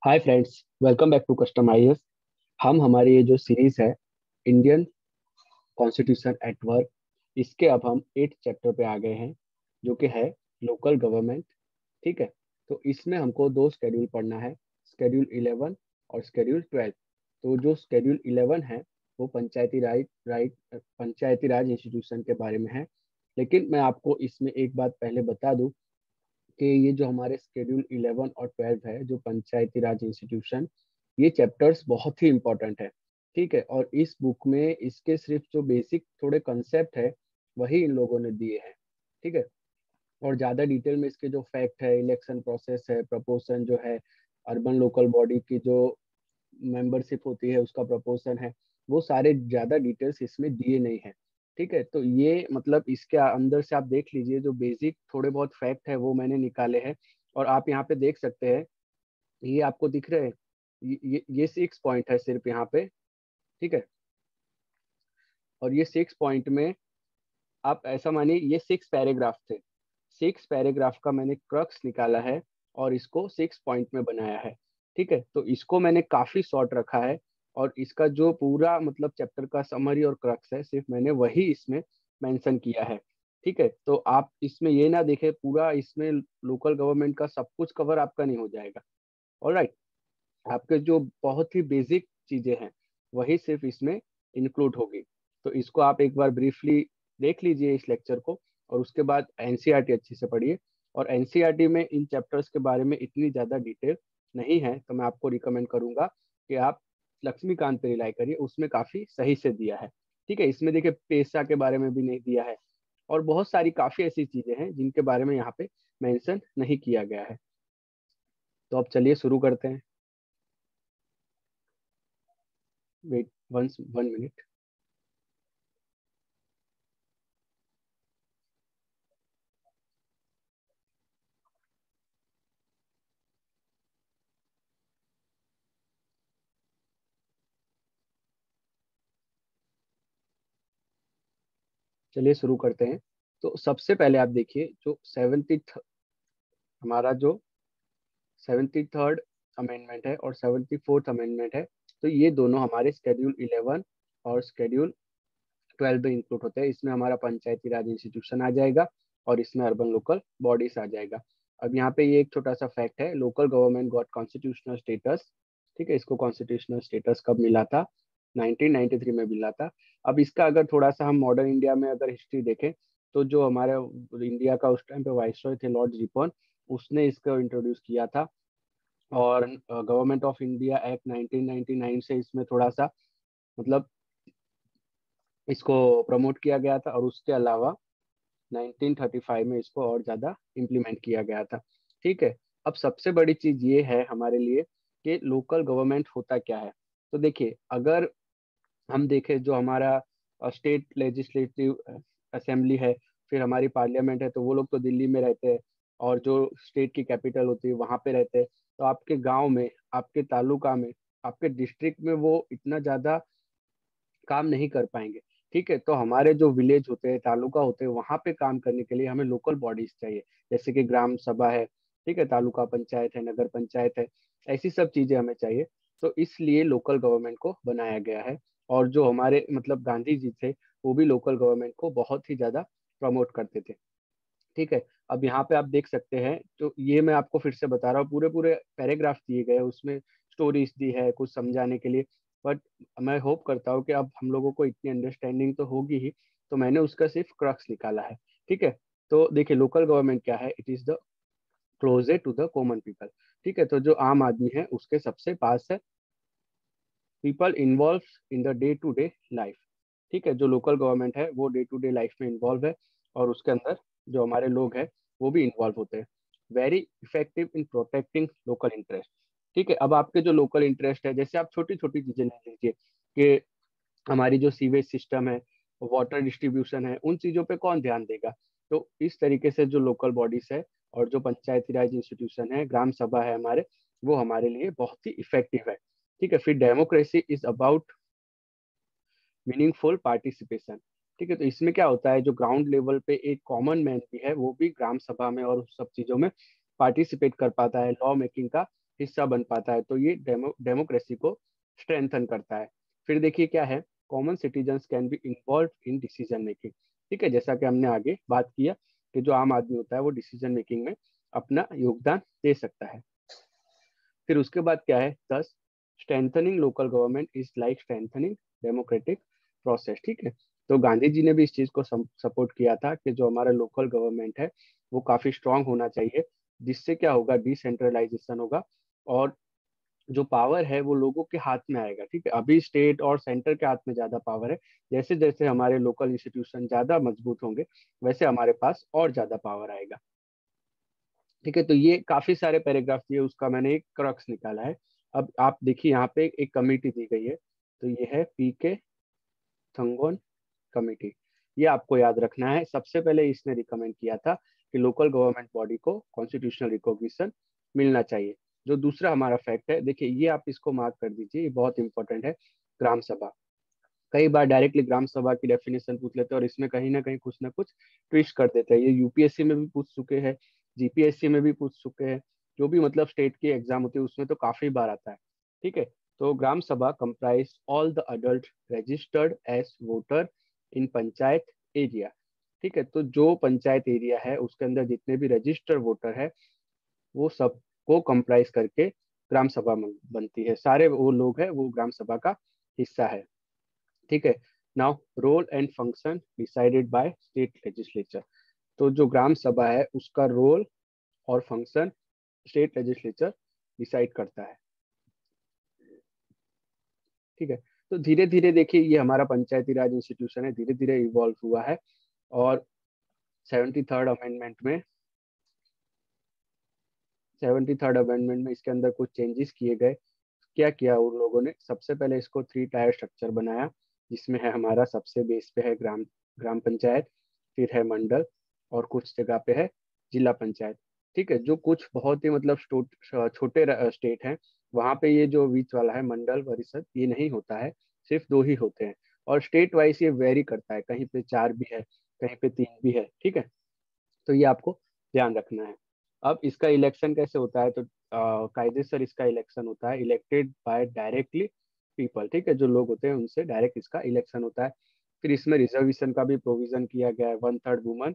Hi friends, welcome back to custom IAS. हम हमारी ये जो सीरीज है इंडियन कॉन्स्टिट्यूशन एट वर्क, इसके अब हम 8 चैप्टर पे आ गए हैं, जो कि है लोकल गवर्नमेंट। ठीक है। तो इसमें हमको दो शेड्यूल पढ़ना है, शेड्यूल 11 और शेड्यूल 12। तो जो शेड्यूल 11 है वो पंचायती राज इंस्टीट्यूशन के बारे में है। लेकिन मैं आपको इसमें एक बात पहले बता दूं कि ये जो हमारे शेड्यूल 11 और 12 है, जो पंचायती राज इंस्टीट्यूशन, ये चैप्टर्स बहुत ही इंपॉर्टेंट है। ठीक है। और इस बुक में इसके सिर्फ जो बेसिक थोड़े कंसेप्ट है वही इन लोगों ने दिए हैं। ठीक है। और ज़्यादा डिटेल में इसके जो फैक्ट है, इलेक्शन प्रोसेस है, प्रपोर्शन जो है, अर्बन लोकल बॉडी की जो मेंबरशिप होती है उसका प्रपोर्शन है, वो सारे ज़्यादा डिटेल्स इसमें दिए नहीं है। ठीक है। तो ये मतलब इसके अंदर से आप देख लीजिए, जो बेसिक थोड़े बहुत फैक्ट है वो मैंने निकाले हैं। और आप यहाँ पे देख सकते हैं, ये आपको दिख रहे हैं, ये 6 पॉइंट है सिर्फ यहाँ पे। ठीक है। और ये 6 पॉइंट में आप ऐसा मानिए ये 6 पैराग्राफ थे। 6 पैराग्राफ का मैंने क्रक्स निकाला है और इसको 6 पॉइंट में बनाया है। ठीक है। तो इसको मैंने काफी शॉर्ट रखा है, और इसका जो पूरा मतलब चैप्टर का समरी और क्रक्स है सिर्फ मैंने वही इसमें मेंशन किया है। ठीक है। तो आप इसमें ये ना देखें पूरा इसमें लोकल गवर्नमेंट का सब कुछ कवर आपका नहीं हो जाएगा। ऑलराइट। आपके जो बहुत ही बेसिक चीजें हैं वही सिर्फ इसमें इंक्लूड होगी। तो इसको आप एक बार ब्रीफली देख लीजिए इस लेक्चर को, और उसके बाद एनसीईआरटी अच्छे से पढ़िए। और एनसीईआरटी में इन चैप्टर्स के बारे में इतनी ज़्यादा डिटेल नहीं है, तो मैं आपको रिकमेंड करूंगा कि आप लक्ष्मीकांत पे रिलाई करिए, उसमें काफ़ी सही से दिया है। ठीक है। इसमें देखिए पेशा के बारे में भी नहीं दिया है, और बहुत सारी काफ़ी ऐसी चीज़ें हैं जिनके बारे में यहाँ पे मेंशन नहीं किया गया है। तो अब चलिए शुरू करते हैं। Wait, one minute. चलिए शुरू करते हैं। तो सबसे पहले आप देखिए जो हमारा जो 73rd अमेंडमेंट है और 74th अमेंडमेंट है, तो ये दोनों हमारे शेड्यूल 11 और शेड्यूल 12 में इंक्लूड होते हैं। इसमें हमारा पंचायती राज इंस्टीट्यूशन आ जाएगा और इसमें अर्बन लोकल बॉडीज आ जाएगा। अब यहाँ पे ये एक छोटा सा फैक्ट है, local government got constitutional status. ठीक है। इसको कॉन्स्टिट्यूशनल स्टेटस कब मिला था? 1993 में मिला था। अब इसका अगर थोड़ा सा हम मॉडर्न इंडिया में अगर हिस्ट्री देखें, तो जो हमारे इंडिया का उस टाइम पे वाइसरॉय थे लॉर्ड रिपन, उसने इसको इंट्रोड्यूस किया था। और गवर्नमेंट ऑफ इंडिया एक्ट 1999 से इसमें थोड़ा सा मतलब इसको प्रमोट किया गया था, और उसके अलावा 1935 में इसको और ज़्यादा इम्प्लीमेंट किया गया था। ठीक है। अब सबसे बड़ी चीज़ ये है हमारे लिए कि लोकल गवर्नमेंट होता क्या है। तो देखिए, अगर हम देखें जो हमारा स्टेट लेजिस्लेटिव असेंबली है, फिर हमारी पार्लियामेंट है, तो वो लोग तो दिल्ली में रहते हैं, और जो स्टेट की कैपिटल होती है वहाँ पे रहते हैं। तो आपके गांव में, आपके तालुका में, आपके डिस्ट्रिक्ट में वो इतना ज़्यादा काम नहीं कर पाएंगे। ठीक है। तो हमारे जो विलेज होते हैं, तालुका होते हैं, वहाँ पे काम करने के लिए हमें लोकल बॉडीज चाहिए, जैसे कि ग्राम सभा है, ठीक है, तालुका पंचायत है, नगर पंचायत है, ऐसी सब चीजें हमें चाहिए। तो इसलिए लोकल गवर्नमेंट को बनाया गया है। और जो हमारे मतलब गांधी जी थे, वो भी लोकल गवर्नमेंट को बहुत ही ज्यादा प्रमोट करते थे। ठीक है। अब यहाँ पे आप देख सकते हैं, तो ये मैं आपको फिर से बता रहा हूँ, पूरे पूरे पैराग्राफ दिए गए हैं, उसमें स्टोरीज दी है कुछ समझाने के लिए। बट मैं होप करता हूँ कि अब हम लोगों को इतनी अंडरस्टैंडिंग तो होगी ही, तो मैंने उसका सिर्फ क्रक्स निकाला है। ठीक है। तो देखिए लोकल गवर्नमेंट क्या है, it is the closest to the common people. ठीक है। तो जो आम आदमी है उसके सबसे पास है, people involve in the day to day life. ठीक है। जो लोकल गवर्नमेंट है वो डे टू डे लाइफ में इन्वॉल्व है, और उसके अंदर जो हमारे लोग हैं वो भी इन्वॉल्व होते हैं। Very effective in protecting local interest. ठीक है। अब आपके जो लोकल इंटरेस्ट है, जैसे आप छोटी छोटी चीजें ले लीजिए कि हमारी जो सीवेज सिस्टम है, वाटर डिस्ट्रीब्यूशन है, उन चीजों पे कौन ध्यान देगा। तो इस तरीके से जो लोकल बॉडीज है और जो पंचायती राज इंस्टीट्यूशन है, ग्राम सभा है हमारे, वो हमारे लिए बहुत ही इफेक्टिव है। ठीक है। फिर democracy is about meaningful participation. ठीक है। तो इसमें क्या होता है, जो ग्राउंड लेवल पे एक कॉमन मैन भी है वो भी ग्राम सभा में और उस सब चीजों में पार्टिसिपेट कर पाता है लॉ मेकिंग का हिस्सा बन पाता है, तो ये डेमोक्रेसी को स्ट्रेंथन करता है। फिर देखिए क्या है, common citizens can be involve in decision making. ठीक है, जैसा कि हमने आगे बात किया कि जो आम आदमी होता है वो डिसीजन मेकिंग में अपना योगदान दे सकता है। फिर उसके बाद क्या है, दस strengthening local government is like strengthening democratic process. ठीक है, तो गांधी जी ने भी इस चीज को सपोर्ट किया था कि जो हमारा लोकल गवर्नमेंट है वो काफी स्ट्रांग होना चाहिए, जिससे क्या होगा, डिसेंट्रलाइजेशन होगा और जो पावर है वो लोगों के हाथ में आएगा। ठीक है, अभी स्टेट और सेंटर के हाथ में ज्यादा पावर है, जैसे जैसे हमारे लोकल इंस्टीट्यूशन ज्यादा मजबूत होंगे वैसे हमारे पास और ज्यादा पावर आएगा। ठीक है, तो ये काफी सारे पैराग्राफ दिए, उसका मैंने एक क्रक्स निकाला है। अब आप देखिए यहाँ पे एक कमेटी दी गई है, तो ये है पीके थंगोन कमेटी। ये आपको याद रखना है, सबसे पहले इसने रिकमेंड किया था कि लोकल गवर्नमेंट बॉडी को कॉन्स्टिट्यूशनल रिकॉग्निशन मिलना चाहिए। जो दूसरा हमारा फैक्ट है, देखिए ये आप इसको मार्क कर दीजिए, ये बहुत इंपॉर्टेंट है, ग्राम सभा। कई बार डायरेक्टली ग्राम सभा की डेफिनेशन पूछ लेते हैं और इसमें कहीं ना कुछ ट्विस्ट कर देते हैं। ये यूपीएससी में भी पूछ चुके हैं, जीपीएससी में भी पूछ चुके हैं, जो भी मतलब स्टेट की एग्जाम होती है उसमें तो काफी बार आता है। ठीक है, तो Gram Sabha comprise all the adult registered as voter in panchayat area. ठीक है, तो जो पंचायत एरिया है उसके अंदर जितने भी रजिस्टर्ड वोटर है वो सबको कंप्राइज करके ग्राम सभा बनती है, सारे वो लोग हैं वो ग्राम सभा का हिस्सा है। ठीक है, now role and function decided by state legislature. तो जो ग्राम सभा है उसका रोल और फंक्शन स्टेट लेजिस्लेचर डिसाइड करता है। ठीक है, तो धीरे धीरे देखिए ये हमारा पंचायती राज इंस्टीट्यूशन है, धीरे धीरे इवॉल्व हुआ है और 73rd अमेंडमेंट में 73rd अमेंडमेंट में इसके अंदर कुछ चेंजेस किए गए। क्या किया उन लोगों ने, सबसे पहले इसको 3 टायर स्ट्रक्चर बनाया, जिसमें है हमारा सबसे बेस पे है ग्राम ग्राम पंचायत, फिर है मंडल और कुछ जगह पे है जिला पंचायत। ठीक है, जो कुछ बहुत ही मतलब छोटे स्टेट हैं वहाँ पे ये जो बीच वाला है मंडल परिषद ये नहीं होता है, सिर्फ 2 ही होते हैं। और स्टेट वाइज ये वेरी करता है, कहीं पे 4 भी है, कहीं पे 3 भी है। ठीक है, तो ये आपको ध्यान रखना है। अब इसका इलेक्शन कैसे होता है, तो कायदेसर इसका इलेक्शन होता है इलेक्टेड बाय डायरेक्टली पीपल। ठीक है, जो लोग होते हैं उनसे डायरेक्ट इसका इलेक्शन होता है। फिर इसमें रिजर्वेशन का भी प्रोविजन किया गया है, 1/3 वुमन,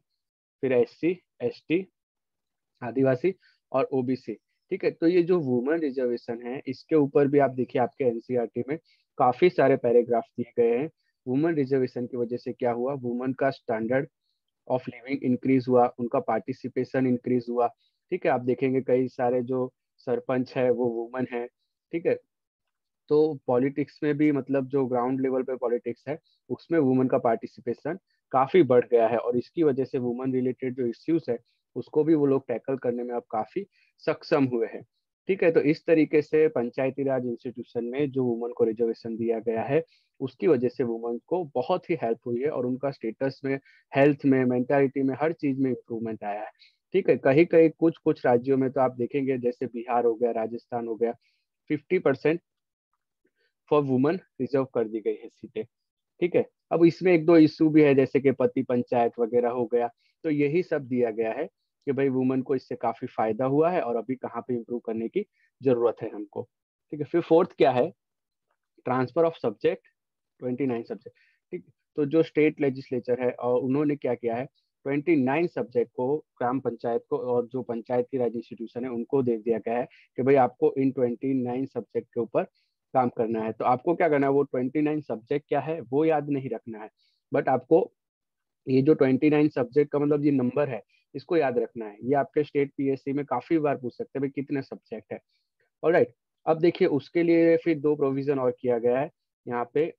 फिर एससी एसटी आदिवासी और ओबीसी। ठीक है, तो ये जो वुमेन रिजर्वेशन है इसके ऊपर भी आप देखिए आपके एनसीईआरटी में काफी सारे पैराग्राफ दिए गए हैं। वुमेन रिजर्वेशन की वजह से क्या हुआ, वुमेन का स्टैंडर्ड ऑफ लिविंग इंक्रीज हुआ, उनका पार्टिसिपेशन इंक्रीज हुआ। ठीक है, आप देखेंगे कई सारे जो सरपंच है वो वुमन है। ठीक है, तो पॉलिटिक्स में भी मतलब जो ग्राउंड लेवल पे पॉलिटिक्स है उसमें वुमेन का पार्टिसिपेशन काफी बढ़ गया है और इसकी वजह से वुमेन रिलेटेड जो इश्यूज है उसको भी वो लोग टैकल करने में अब काफी सक्षम हुए हैं। ठीक है, तो इस तरीके से पंचायती राज इंस्टीट्यूशन में जो वुमेन को रिजर्वेशन दिया गया है उसकी वजह से वुमेन को बहुत ही हेल्प हुई है और उनका स्टेटस में, हेल्थ में, मेंटालिटी में, हर चीज में इम्प्रूवमेंट आया है। ठीक है, कहीं कहीं कुछ कुछ राज्यों में तो आप देखेंगे जैसे बिहार हो गया, राजस्थान हो गया, 50% फॉर वुमेन रिजर्व कर दी गई है सीटें। ठीक है, अब इसमें एक दो इशू भी है जैसे कि पति पंचायत वगैरह हो गया, तो यही सब दिया गया है कि भाई वुमेन को इससे काफी फायदा हुआ है और अभी कहाँ पे इम्प्रूव करने की जरूरत है हमको। ठीक है, फिर फोर्थ क्या है, ट्रांसफर ऑफ सब्जेक्ट, 29 सब्जेक्ट। ठीक, तो जो स्टेट लेजिस्लेचर है और उन्होंने क्या किया है, 29 सब्जेक्ट को ग्राम पंचायत को और जो पंचायत की राज इंस्टीट्यूशन है उनको दे दिया गया है कि भाई आपको इन 29 सब्जेक्ट के ऊपर काम करना है। तो आपको क्या करना है, वो 29 सब्जेक्ट क्या है वो याद नहीं रखना है, बट आपको ये जो 29 सब्जेक्ट का मतलब ये नंबर है इसको याद रखना है। ये आपके स्टेट पीएससी में काफी बार पूछ सकते हैं भाई कितने सब्जेक्ट है। ऑलराइट, अब देखिए उसके लिए फिर दो प्रोविजन और किया गया है यहाँ पे,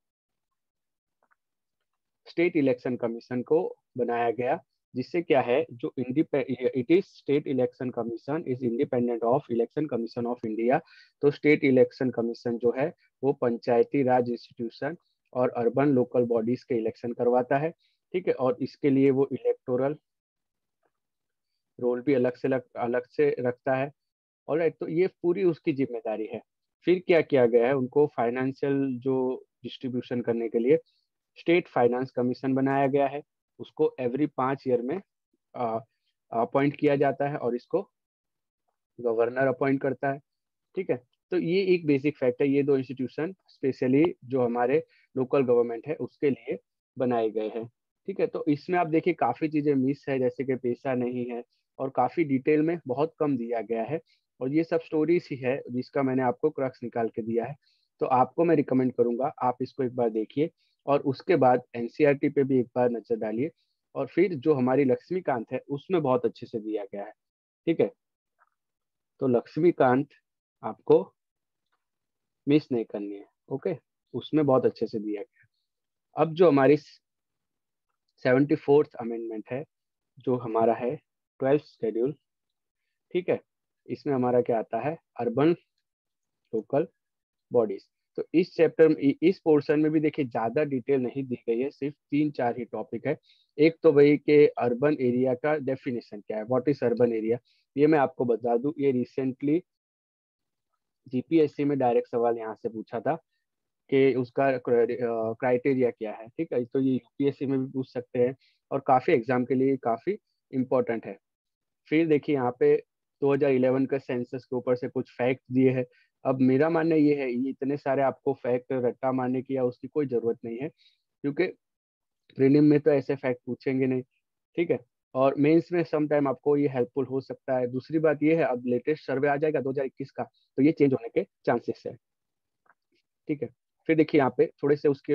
स्टेट इलेक्शन कमीशन को बनाया गया, जिससे क्या है, जो it is state election commission is independent of election commission of India. तो स्टेट इलेक्शन कमीशन जो है वो पंचायती राज इंस्टीट्यूशन और अर्बन लोकल बॉडीज के इलेक्शन करवाता है। ठीक है, और इसके लिए वो इलेक्टोरल रोल भी अलग से रखता है। ऑलराइट, तो ये पूरी उसकी जिम्मेदारी है। फिर क्या किया गया है, उनको फाइनेंशियल जो डिस्ट्रीब्यूशन करने के लिए स्टेट फाइनेंस कमीशन बनाया गया है। उसको एवरी 5 ईयर में अपॉइंट किया जाता है और इसको गवर्नर अपॉइंट करता है। ठीक है। तो ये एक बेसिक फैक्ट है, ये दो इंस्टीट्यूशन स्पेशली जो हमारे लोकल गवर्नमेंट है उसके लिए बनाए गए हैं। ठीक है, तो इसमें आप देखिए काफ़ी चीज़ें मिस है, जैसे कि पैसा नहीं है और काफ़ी डिटेल में बहुत कम दिया गया है, और ये सब स्टोरीज ही है जिसका मैंने आपको क्रक्स निकाल के दिया है। तो आपको मैं रिकमेंड करूंगा आप इसको एक बार देखिए, और उसके बाद एनसीईआरटी पे भी एक बार नजर डालिए, और फिर जो हमारी लक्ष्मीकांत है उसमें बहुत अच्छे से दिया गया है। ठीक है, तो लक्ष्मीकांत आपको मिस नहीं करनी है। ओके, उसमें बहुत अच्छे से दिया गया है। अब जो हमारी 74th अमेंडमेंट है, जो हमारा है 12th शेड्यूल। ठीक है, इसमें हमारा क्या आता है, अर्बन लोकल बॉडीज। तो इस चैप्टर में, इस पोर्शन में भी देखिए ज्यादा डिटेल नहीं दी गई है, सिर्फ 3-4 ही टॉपिक है। एक तो वही कि अर्बन एरिया का डेफिनेशन क्या है, व्हाट इज अर्बन एरिया। ये मैं आपको बता दूं, ये रिसेंटली जीपीएससी में डायरेक्ट सवाल यहाँ से पूछा था कि उसका क्राइटेरिया क्या है। ठीक है, तो ये यूपीएससी में भी पूछ सकते हैं, और काफी एग्जाम के लिए काफी इंपॉर्टेंट है। फिर देखिए यहाँ पे 2011 का सेंसस के ऊपर से कुछ फैक्ट दिए हैं। अब मेरा मानना ये है, ये इतने सारे आपको फैक्ट रट्टा मारने की या उसकी कोई जरूरत नहीं है, क्योंकि प्रीलिम में तो ऐसे फैक्ट पूछेंगे नहीं। ठीक है, और मेंस में सम टाइम आपको ये हेल्पफुल हो सकता है। दूसरी बात ये है, अब लेटेस्ट सर्वे आ जाएगा 2021 का, तो ये चेंज होने के चांसेस है। ठीक है, फिर देखिए यहाँ पे थोड़े से उसके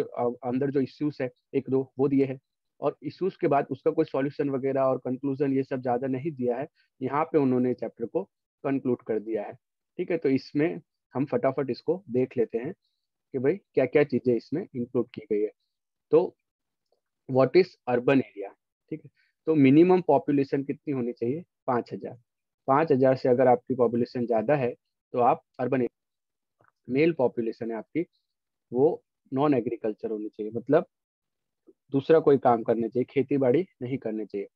अंदर जो इश्यूज है एक दो वो दिए हैं, और इश्यूज के बाद उसका कोई सॉल्यूशन वगैरह और कंक्लूजन ये सब ज्यादा नहीं दिया है। यहाँ पे उन्होंने चैप्टर को कंक्लूड कर दिया है। ठीक है, तो इसमें हम फटाफट इसको देख लेते हैं कि भाई क्या क्या चीजें इसमें इंक्लूड की गई है। तो व्हाट इज अर्बन एरिया। ठीक है, तो मिनिमम पॉपुलेशन कितनी होनी चाहिए, 5,000। 5,000 से अगर आपकी पॉपुलेशन ज्यादा है तो आप अर्बन, मेल पॉपुलेशन है आपकी वो नॉन एग्रीकल्चर होनी चाहिए, मतलब दूसरा कोई काम करना चाहिए, खेती बाड़ी नहीं करनी चाहिए।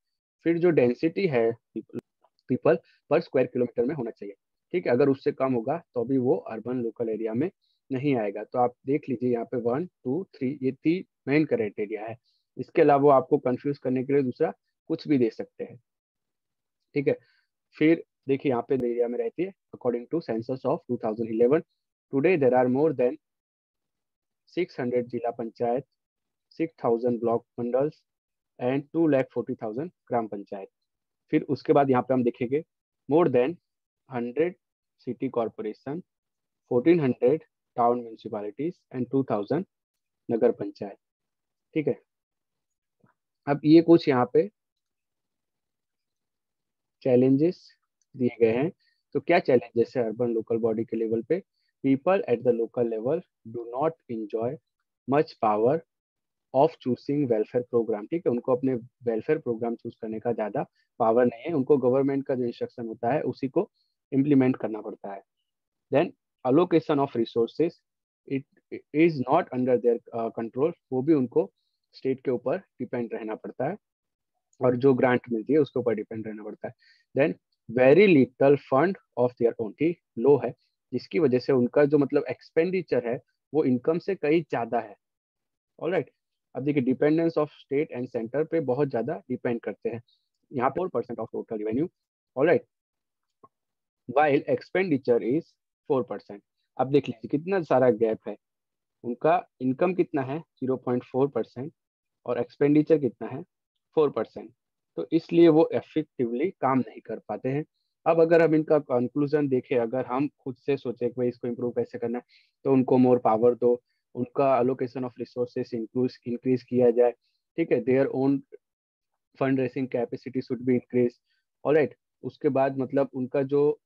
फिर जो डेंसिटी है पीपल पर स्क्वायर किलोमीटर में होना चाहिए। ठीक है, अगर उससे कम होगा तो भी वो अर्बन लोकल एरिया में नहीं आएगा। तो आप देख लीजिए यहाँ पे 1, 2, 3 ये 3 मेन क्राइटेरिया है। इसके अलावा आपको कंफ्यूज करने के लिए दूसरा कुछ भी दे सकते हैं। ठीक है, फिर देखिए यहाँ पे एरिया में रहती है, according to census of 2011 today there are more than 600 zila panchayat, 6,000 block mandals and 2,40,000 gram panchayat. फिर उसके बाद यहाँ पे हम देखेंगे more than 100 city corporation, 1,400 town municipalities and 2,000 nagar panchayat. ठीक है, अब ये कुछ यहाँ पे चैलेंजेस दिए गए हैं। तो क्या चैलेंजेस है अर्बन लोकल बॉडी के लेवल पे, people at the local level do not enjoy much power of choosing welfare programme. ठीक है, उनको अपने वेलफेयर प्रोग्राम चूज करने का ज्यादा पावर नहीं है, उनको गवर्नमेंट का जो इंस्ट्रक्शन होता है उसी को इम्प्लीमेंट करना पड़ता है। Then allocation of resources, it is not under their control, वो भी उनको स्टेट के ऊपर डिपेंड रहना पड़ता है, और जो ग्रांट मिलती है उसके ऊपर डिपेंड रहना पड़ता है। Then very little fund of their own, ठीक लो है, जिसकी वजह से उनका जो मतलब एक्सपेंडिचर है वो इनकम से कहीं ज्यादा है। ऑलराइट, अब देखिए dependence of state and centre पे बहुत ज्यादा डिपेंड करते हैं। यहाँ पे 4% of total revenue. Alright, while expenditure is 4%। अब देख लीजिए कितना सारा गैप है, उनका इनकम कितना है 0.4%, और एक्सपेंडिचर कितना है 4%। तो इसलिए वो इफेक्टिवली काम नहीं कर पाते हैं। अब अगर हम इनका कंक्लूजन देखें, अगर हम खुद से सोचे कि भाई इसको इम्प्रूव कैसे करना है, तो उनको मोर पावर दो, उनका अलोकेशन ऑफ रिसोर्सेस इंक्रीज किया जाए। ठीक है, their own fund raising capacity should be increase. Alright, उसके बाद मतलब उनका जो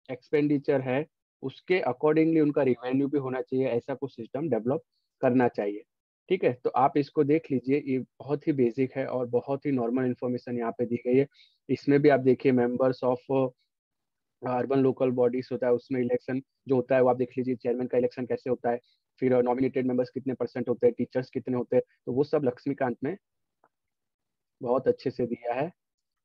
एक्सपेंडिचर है उसके अकॉर्डिंगली उनका रिवेन्यू भी होना चाहिए, ऐसा कुछ सिस्टम डेवलप करना चाहिए। ठीक है, तो आप इसको देख लीजिए, ये बहुत ही बेसिक है और बहुत ही नॉर्मल इन्फॉर्मेशन यहाँ पे दी गई है। इसमें भी आप देखिए members of urban local bodies होता है, उसमें इलेक्शन जो होता है वो आप देख लीजिए, चेयरमैन का इलेक्शन कैसे होता है, फिर नॉमिनेटेड मेंबर्स कितने परसेंट होते हैं, टीचर्स कितने होते हैं, तो वो सब लक्ष्मीकांत में बहुत अच्छे से दिया है।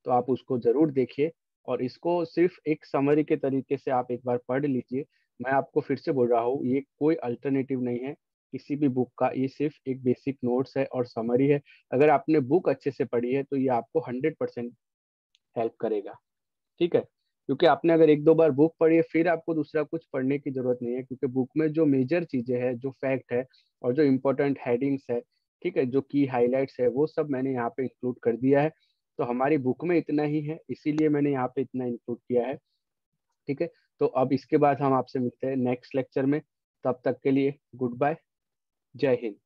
तो आप उसको जरूर देखिए, और इसको सिर्फ एक समरी के तरीके से आप एक बार पढ़ लीजिए। मैं आपको फिर से बोल रहा हूँ, ये कोई अल्टरनेटिव नहीं है किसी भी बुक का, ये सिर्फ एक बेसिक नोट्स है और समरी है। अगर आपने बुक अच्छे से पढ़ी है तो ये आपको 100% हेल्प करेगा। ठीक है, क्योंकि आपने अगर एक दो बार बुक पढ़ी है फिर आपको दूसरा कुछ पढ़ने की जरूरत नहीं है, क्योंकि बुक में जो मेजर चीजें हैं, जो फैक्ट है और जो इम्पोर्टेंट हेडिंग्स है, ठीक है, जो की हाईलाइट्स है, वो सब मैंने यहाँ पे इंक्लूड कर दिया है। तो हमारी बुक में इतना ही है, इसीलिए मैंने यहाँ पे इतना इंक्लूड किया है। ठीक है, तो अब इसके बाद हम आपसे मिलते हैं नेक्स्ट लेक्चर में। तब तक के लिए गुड बाय, जय हिंद।